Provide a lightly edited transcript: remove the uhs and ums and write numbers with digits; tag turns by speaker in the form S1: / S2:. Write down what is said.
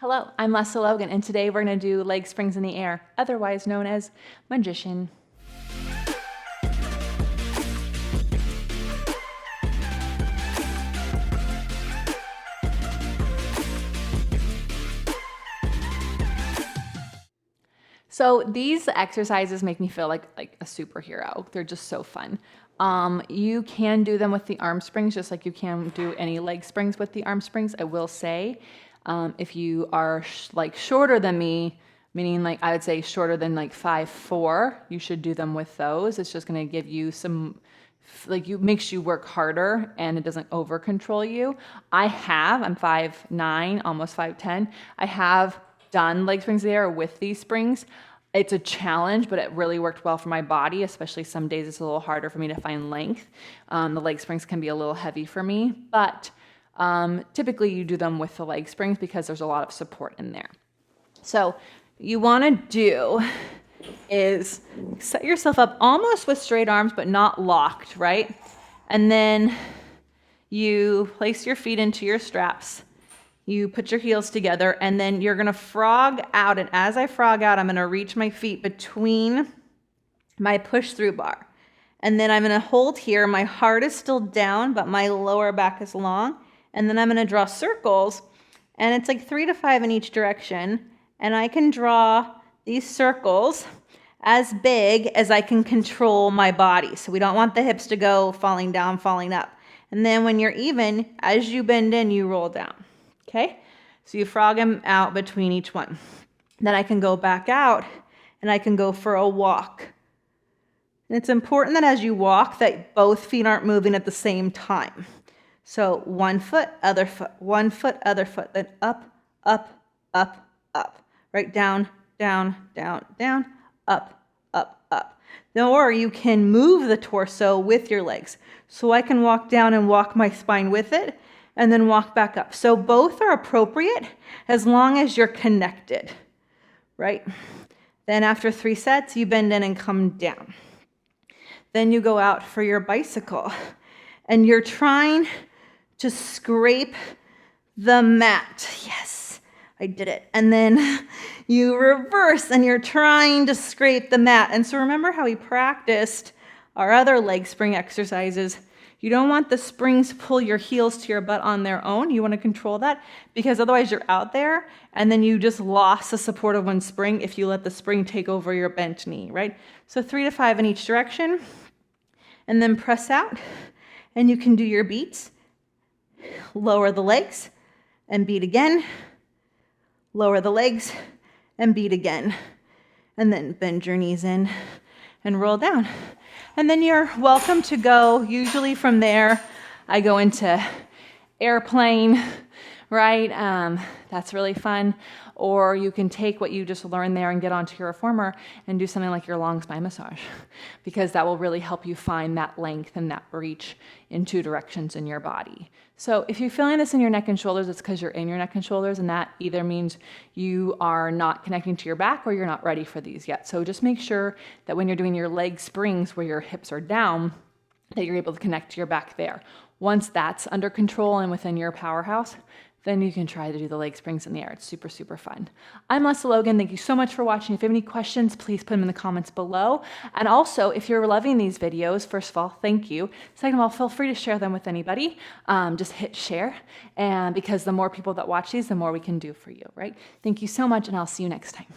S1: Hello, I'm Lesley Logan, and today we're going to do leg springs in the air, otherwise known as magician. So these exercises make me feel like a superhero. They're just so fun. You can do them with the arm springs, just like you can do any leg springs with the arm springs. I will say, if you are shorter than me, meaning I would say shorter than 5'4", you should do them with those. It's just going to give you some, makes you work harder and it doesn't over control you. I'm 5'9", almost 5'10". I have done leg springs there with these springs. It's a challenge, but it really worked well for my body, especially some days it's a little harder for me to find length. The leg springs can be a little heavy for me, but typically you do them with the leg springs because there's a lot of support in there. So you want to do is set yourself up almost with straight arms, but not locked, right? And then you place your feet into your straps. You put your heels together, and then you're going to frog out. And as I frog out, I'm going to reach my feet between my push-through bar. And then I'm going to hold here. My heart is still down, but my lower back is long. And then I'm going to draw circles, and it's like 3 to 5 in each direction. And I can draw these circles as big as I can control my body. So we don't want the hips to go falling down, falling up. And then when you're even, as you bend in, you roll down. Okay, so you frog them out between each one. Then I can go back out and I can go for a walk. And it's important that as you walk that both feet aren't moving at the same time. So one foot, other foot, one foot, other foot, then up, up, up, up. Right, down, down, down, down, up, up, up. Or you can move the torso with your legs. So I can walk down and walk my spine with it, and then walk back up. So both are appropriate as long as you're connected, right? Then after 3 sets, you bend in and come down. Then you go out for your bicycle, and you're trying to scrape the mat. Yes, I did it. And then you reverse, and you're trying to scrape the mat. And so remember how we practiced our other leg spring exercises. You don't want the springs to pull your heels to your butt on their own. You want to control that because otherwise you're out there and then you just lost the support of one spring if you let the spring take over your bent knee, right? So 3 to 5 in each direction, and then press out, and you can do your beats. Lower the legs and beat again. Lower the legs and beat again. And then bend your knees in and roll down. And then you're welcome to go. Usually from there, I go into airplane, right? That's really fun. Or you can take what you just learned there and get onto your reformer and do something like your long spine massage, because that will really help you find that length and that reach in 2 directions in your body. So if you're feeling this in your neck and shoulders, it's because you're in your neck and shoulders, and that either means you are not connecting to your back or you're not ready for these yet. So just make sure that when you're doing your leg springs where your hips are down, that you're able to connect to your back there. Once that's under control and within your powerhouse, then you can try to do the leg springs in the air. It's super, super fun. I'm Lesley Logan. Thank you so much for watching. If you have any questions, please put them in the comments below. And also, if you're loving these videos, first of all, thank you. Second of all, feel free to share them with anybody. Just hit share. And because the more people that watch these, the more we can do for you, right? Thank you so much, and I'll see you next time.